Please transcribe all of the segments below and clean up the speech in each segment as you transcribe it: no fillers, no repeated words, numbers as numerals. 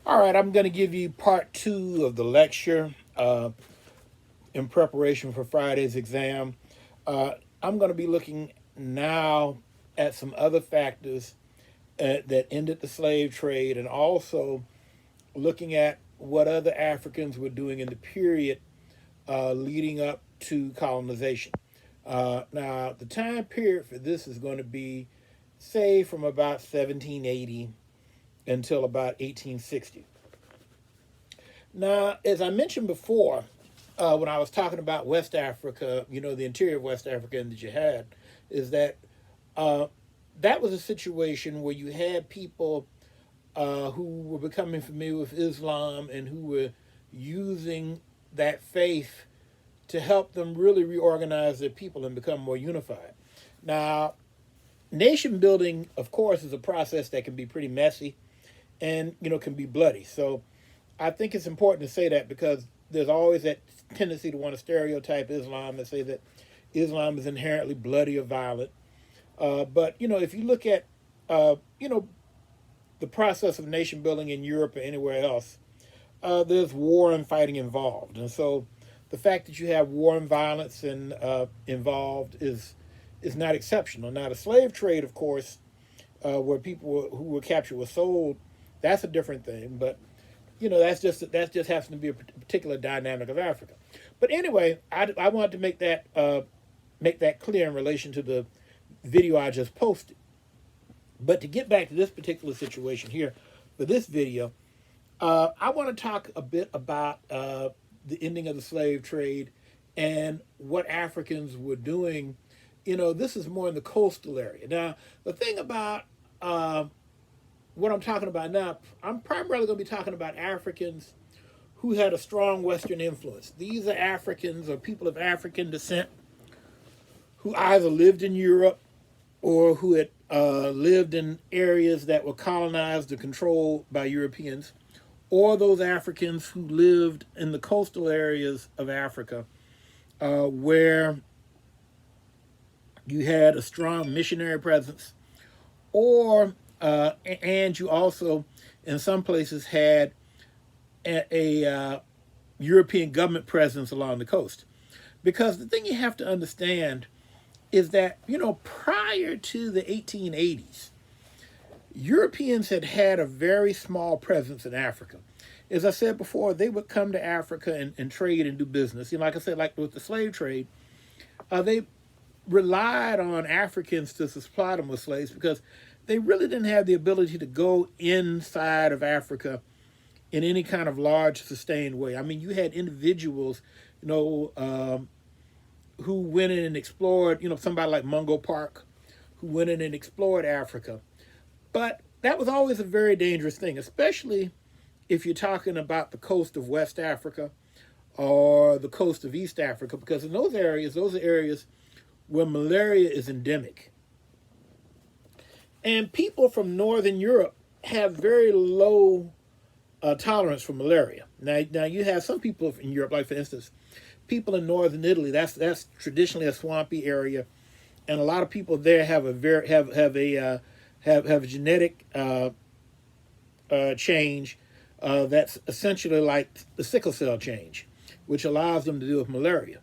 All right, I'm going to give you part two of the lecture in preparation for Friday's exam. Uh, I'm going to be looking now at some other factors that ended the slave trade and also looking at what other Africans were doing in the period leading up to colonization. Now, the time period for this is going to be, say, from about 1780 until about 1860. Now, as I mentioned before, when I was talking about West Africa, the interior of West Africa and the jihad, is that uh, that was a situation where you had people who were becoming familiar with Islam and who were using that faith to help them really reorganize their people and become more unified. Now, nation building, of course, is a process that can be pretty messy and can be bloody. So I think it's important to say that because there's always that tendency to want to stereotype Islam and say that Islam is inherently bloody or violent. But if you look at the process of nation building in Europe or anywhere else, there's war and fighting involved, and so the fact that you have war and violence and involved is not exceptional. Now, the slave trade, of course, where people who were captured were sold, that's a different thing. But that just happens to be a particular dynamic of Africa. But anyway, I wanted to make that clear in relation to the video I just posted. But to get back to this particular situation here for this video, I want to talk a bit about the ending of the slave trade and what Africans were doing. This is more in the coastal area. Now, the thing about what I'm talking about now, I'm primarily going to be talking about Africans who had a strong Western influence. These are Africans or people of African descent who either lived in Europe or who had lived in areas that were colonized or controlled by Europeans, or those Africans who lived in the coastal areas of Africa where you had a strong missionary presence, or and you also, in some places, had a European government presence along the coast. Because the thing you have to understand is that, prior to the 1880s, Europeans had a very small presence in Africa. As I said before, they would come to Africa and trade and do business. Like I said, like with the slave trade, they relied on Africans to supply them with slaves because they really didn't have the ability to go inside of Africa in any kind of large, sustained way. I mean, you had individuals, who went in and explored, somebody like Mungo Park, who went in and explored Africa. But that was always a very dangerous thing, especially if you're talking about the coast of West Africa or the coast of East Africa, because in those are areas where malaria is endemic. And people from Northern Europe have very low tolerance for malaria. Now you have some people in Europe, like for instance, people in northern Italy. That's traditionally a swampy area, and a lot of people there have a genetic change that's essentially like the sickle cell change, which allows them to deal with malaria.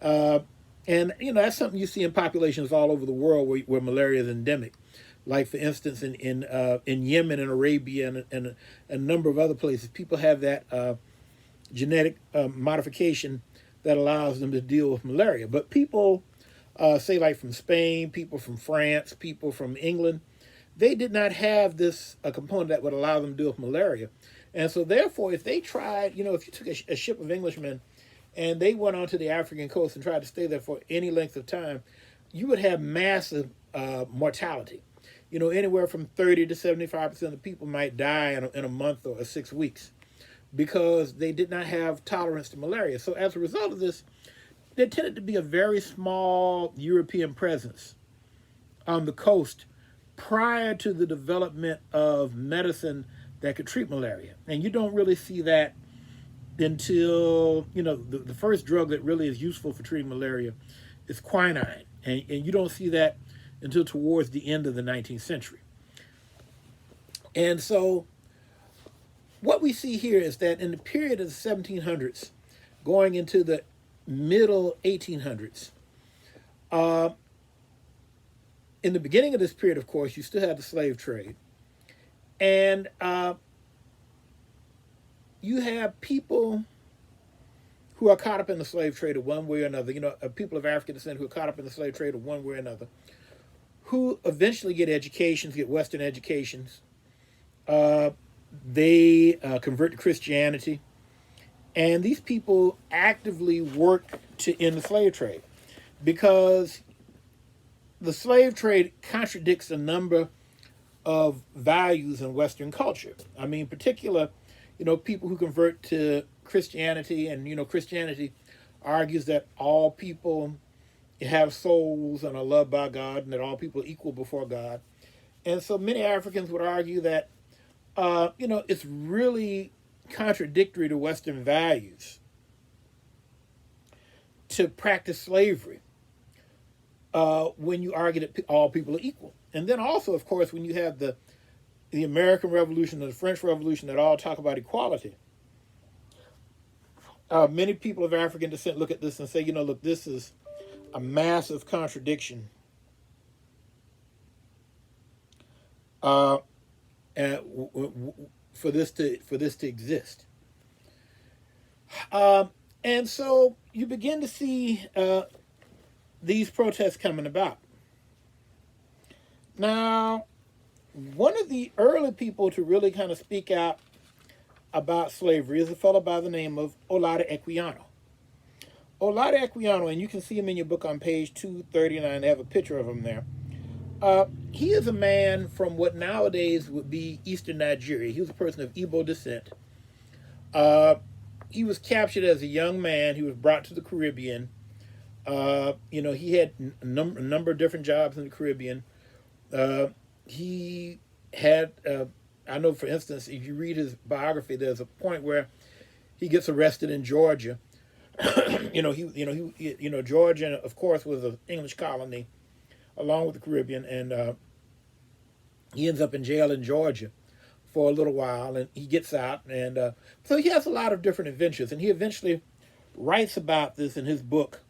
And that's something you see in populations all over the world where malaria is endemic. Like for instance, in Yemen and Arabia and a number of other places, people have that genetic modification that allows them to deal with malaria. But people, say like from Spain, people from France, people from England, they did not have this component that would allow them to deal with malaria. And so therefore, if they tried, if you took a ship of Englishmen and they went onto the African coast and tried to stay there for any length of time, you would have massive mortality. Anywhere from 30 to 75% of the people might die in a month or 6 weeks because they did not have tolerance to malaria. So as a result of this, there tended to be a very small European presence on the coast prior to the development of medicine that could treat malaria. And you don't really see that until, the first drug that really is useful for treating malaria is quinine. And you don't see that until towards the end of the 19th century. And so what we see here is that in the period of the 1700s, going into the middle 1800s, uh, in the beginning of this period, of course, you still have the slave trade. And you have people who are caught up in the slave trade of one way or another, people of African descent who are caught up in the slave trade of one way or another, who eventually get educations, get Western educations. They convert to Christianity. And these people actively work to end the slave trade because the slave trade contradicts a number of values in Western culture. I mean, in particular, people who convert to Christianity, and Christianity argues that all people have souls and are loved by God, and that all people are equal before God. And so many Africans would argue that, it's really contradictory to Western values to practice slavery when you argue that all people are equal. And then also, of course, when you have the American Revolution and the French Revolution that all talk about equality, many people of African descent look at this and say, look, this is a massive contradiction and for this to exist. And so you begin to see these protests coming about. Now, one of the early people to really kind of speak out about slavery is a fellow by the name of Olaudah Equiano. Olaudah Equiano, and you can see him in your book on page 239. They have a picture of him there. He is a man from what nowadays would be Eastern Nigeria. He was a person of Igbo descent. He was captured as a young man. He was brought to the Caribbean. He had a number of different jobs in the Caribbean. He had, I know, for instance, if you read his biography, there's a point where he gets arrested in Georgia. Georgia, of course, was an English colony, along with the Caribbean, and he ends up in jail in Georgia for a little while, and he gets out, and so he has a lot of different adventures, and he eventually writes about this in his book,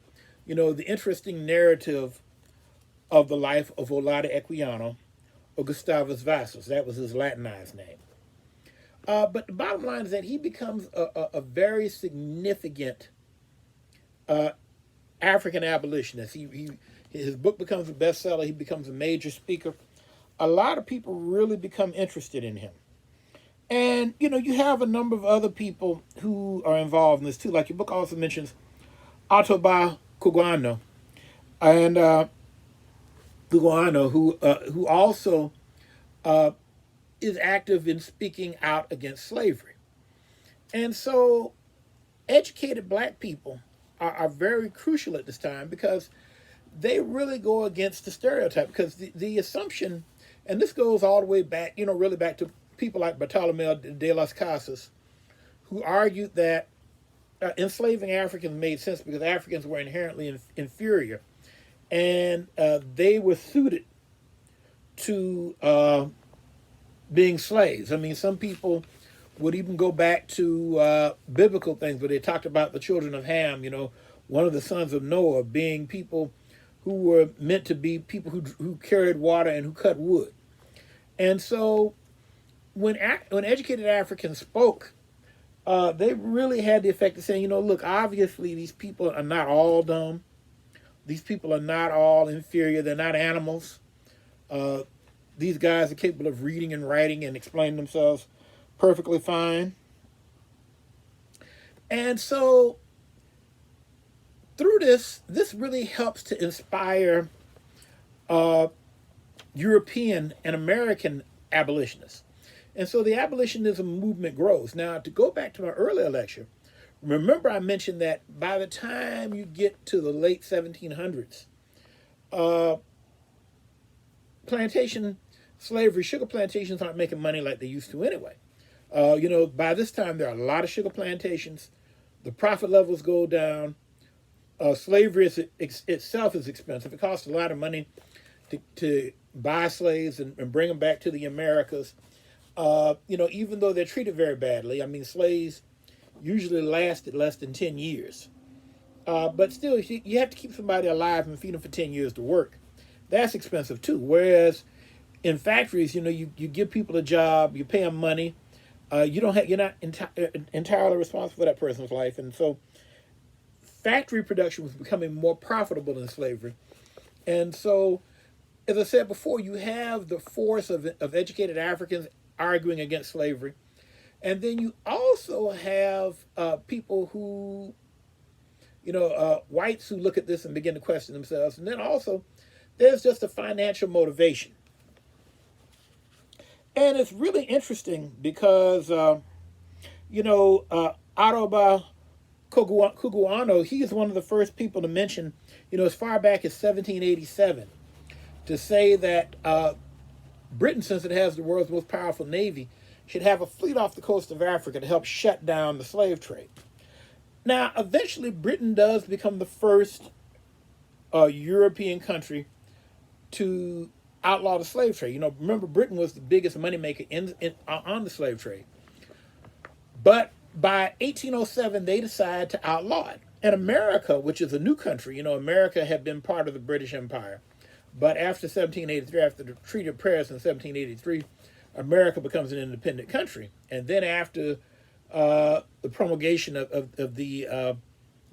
the interesting narrative of the life of Olaudah Equiano, or Gustavus Vassus. That was his Latinized name. But the bottom line is that he becomes a very significant African abolitionist. His book becomes a bestseller. He becomes a major speaker. A lot of people really become interested in him. And, you have a number of other people who are involved in this too. Like your book also mentions Ottobah Cugoano, and Cugoano, who also is active in speaking out against slavery. And so educated black people are very crucial at this time because they really go against the stereotype, because the assumption, and this goes all the way back, really back to people like Bartolomé de las Casas, who argued that enslaving Africans made sense because Africans were inherently inferior, and they were suited to being slaves. I mean, some people would even go back to biblical things where they talked about the children of Ham, one of the sons of Noah, being people who were meant to be people who carried water and who cut wood. And so when educated Africans spoke, they really had the effect of saying, look, obviously these people are not all dumb. These people are not all inferior. They're not animals. These guys are capable of reading and writing and explaining themselves perfectly fine. And so through this really helps to inspire European and American abolitionists. And so the abolitionism movement grows. Now, to go back to my earlier lecture, remember I mentioned that by the time you get to the late 1700s, plantation slavery, sugar plantations aren't making money like they used to anyway. By this time, there are a lot of sugar plantations. The profit levels go down. Slavery itself is expensive. It costs a lot of money to buy slaves and bring them back to the Americas. Even though they're treated very badly, I mean, slaves usually lasted less than 10 years. But still, you have to keep somebody alive and feed them for 10 years to work. That's expensive too. Whereas in factories, you give people a job, you pay them money. You're not entirely responsible for that person's life. And so factory production was becoming more profitable than slavery. And so, as I said before, you have the force of educated Africans arguing against slavery. And then you also have people who, whites who look at this and begin to question themselves. And then also, there's just a financial motivation. And it's really interesting because, Aruba Kuguano, he is one of the first people to mention, as far back as 1787, to say that Britain, since it has the world's most powerful navy, should have a fleet off the coast of Africa to help shut down the slave trade. Now, eventually, Britain does become the first European country to outlaw the slave trade. Remember, Britain was the biggest moneymaker on the slave trade. But by 1807, they decided to outlaw it. And America, which is a new country, America had been part of the British Empire. But after 1783, after the Treaty of Paris in 1783, America becomes an independent country. And then after the promulgation of the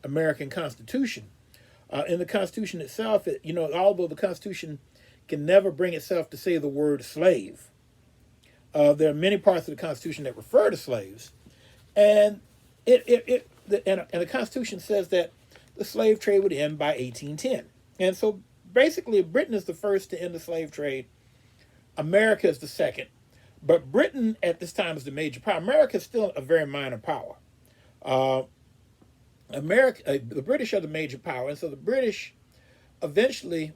American Constitution, in the Constitution itself, although the Constitution can never bring itself to say the word slave, there are many parts of the Constitution that refer to slaves, and the Constitution says that the slave trade would end by 1810. And so basically, Britain is the first to end the slave trade. America is the second. But Britain at this time is the major power. America is still a very minor power. The British are the major power, and so the British eventually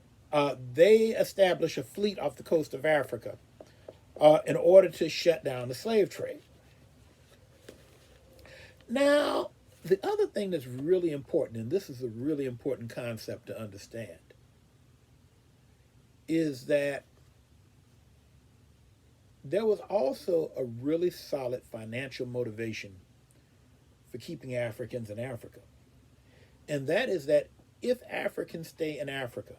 they establish a fleet off the coast of Africa in order to shut down the slave trade. Now, the other thing that's really important, and this is a really important concept to understand, is that there was also a really solid financial motivation for keeping Africans in Africa. And that is that if Africans stay in Africa,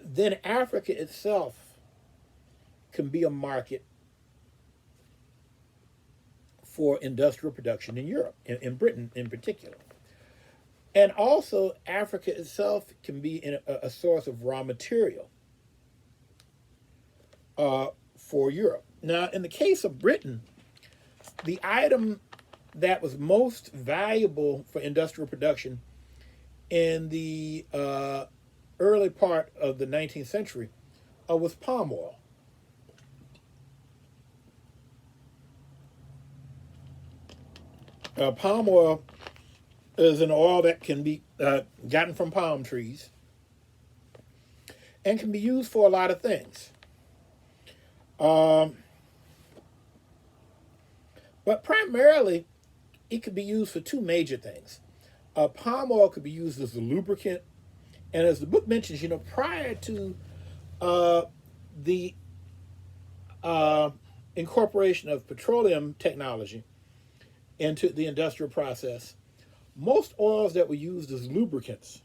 then Africa itself can be a market for industrial production in Europe, in Britain in particular. And also, Africa itself can be a source of raw material for Europe. Now, in the case of Britain, the item that was most valuable for industrial production in the early part of the 19th century was palm oil. Palm oil is an oil that can be gotten from palm trees and can be used for a lot of things. But primarily, it could be used for two major things. Palm oil could be used as a lubricant, and as the book mentions, prior to the incorporation of petroleum technology into the industrial process, most oils that were used as lubricants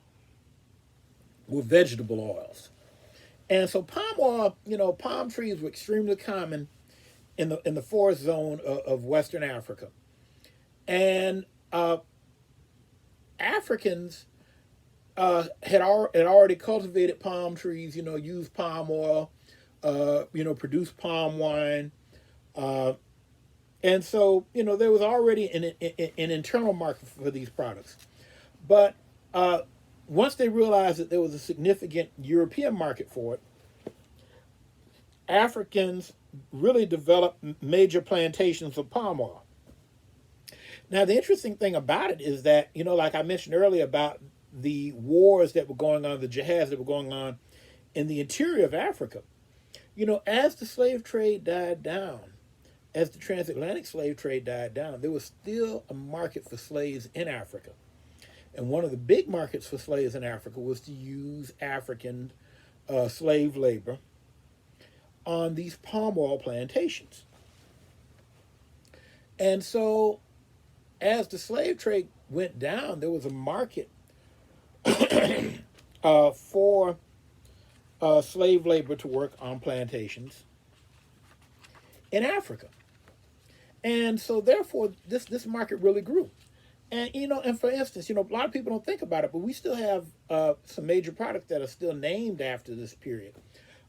were vegetable oils. And so palm oil, palm trees were extremely common in the forest zone of Western Africa. And Africans had already cultivated palm trees, used palm oil, produced palm wine. And so, there was already an internal market for these products. But once they realized that there was a significant European market for it, Africans really developed major plantations of palm oil. Now, the interesting thing about it is that, like I mentioned earlier about the wars that were going on, the jihads that were going on in the interior of Africa, as the slave trade died down, as the transatlantic slave trade died down, there was still a market for slaves in Africa. And one of the big markets for slaves in Africa was to use African slave labor on these palm oil plantations. And so as the slave trade went down, there was a market for slave labor to work on plantations in Africa. And so therefore this market really grew. And and for instance, a lot of people don't think about it, but we still have some major products that are still named after this period.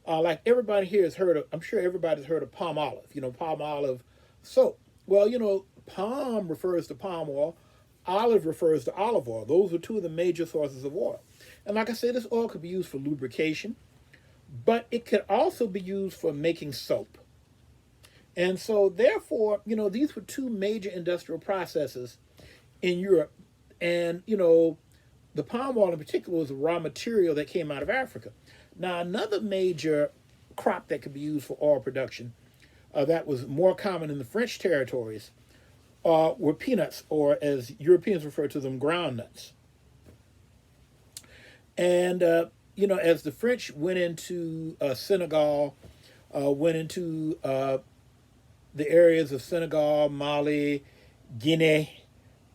Like everybody here has heard of, I'm sure everybody's heard of palm olive, palm olive soap. Well, palm refers to palm oil, olive refers to olive oil. Those are two of the major sources of oil. And like I said, this oil could be used for lubrication, but it could also be used for making soap. And so therefore, these were two major industrial processes in Europe. And, the palm oil in particular was a raw material that came out of Africa. Now, another major crop that could be used for oil production that was more common in the French territories were peanuts, or as Europeans refer to them, ground nuts. And, as the French went into Senegal, went into the areas of Senegal, Mali, Guinea,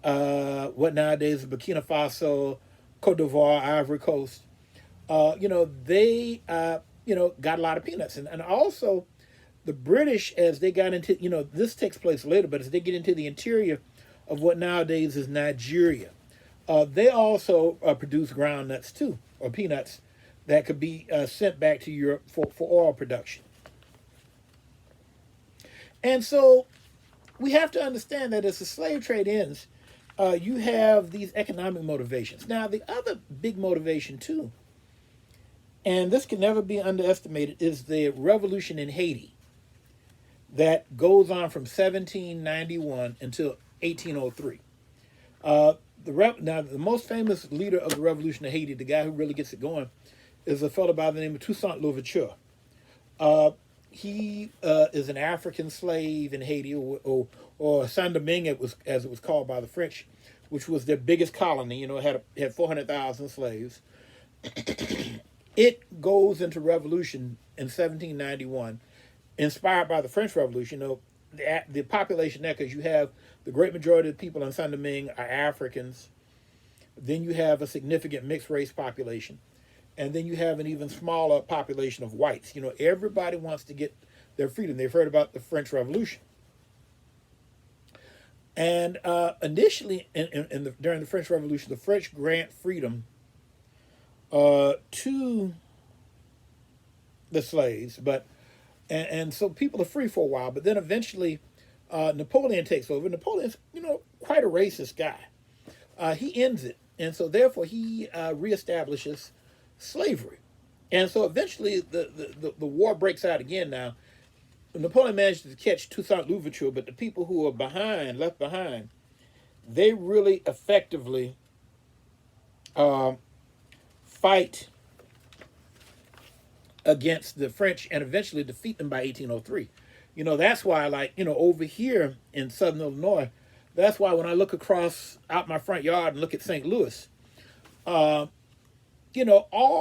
what nowadays is Burkina Faso, Cote d'Ivoire, Ivory Coast, they, got a lot of peanuts. And also the British, as they got into, this takes place later, but as they get into the interior of what nowadays is Nigeria, they also produce ground nuts too, or peanuts, that could be sent back to Europe for oil production. And so we have to understand that as the slave trade ends, you have these economic motivations. Now, the other big motivation too, and this can never be underestimated, is the revolution in Haiti that goes on from 1791 until 1803. Now, the most famous leader of the revolution in Haiti, the guy who really gets it going, is a fellow by the name of Toussaint Louverture. He is an African slave in Haiti, or Saint-Domingue, as it was called by the French, which was their biggest colony. It had 400,000 slaves. It goes into revolution in 1791, inspired by the French Revolution. The population there, because you have the great majority of the people in Saint-Domingue are Africans. Then you have a significant mixed race population. And then you have an even smaller population of whites. Everybody wants to get their freedom. They've heard about the French Revolution. And initially, during the French Revolution, the French grant freedom to the slaves, and so people are free for a while. But then eventually, Napoleon takes over. Napoleon's, quite a racist guy. He ends it, and so therefore he reestablishes slavery. And so eventually the war breaks out again. Now, Napoleon managed to catch Toussaint Louverture, but the people who are left behind, they really effectively fight against the French and eventually defeat them by 1803. That's why, over here in southern Illinois, that's why when I look across out my front yard and look at St. Louis, all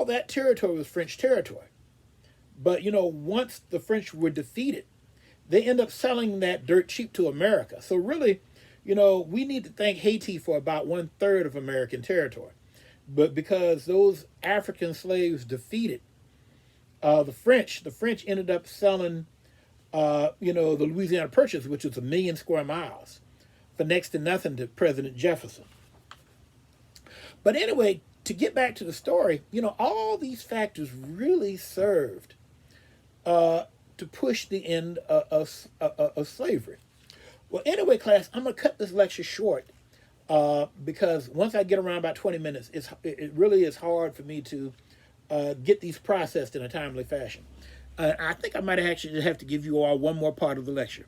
that territory was French territory. But, once the French were defeated, they end up selling that dirt cheap to America. So really, we need to thank Haiti for about 1/3 of American territory. But because those African slaves defeated the French ended up selling, the Louisiana Purchase, which was 1 million square miles, for next to nothing to President Jefferson. But anyway, to get back to the story, all these factors really served to push the end of slavery. Well, anyway, class, I'm going to cut this lecture short because once I get around about 20 minutes, it really is hard for me to get these processed in a timely fashion. I think I might actually have to give you all one more part of the lecture.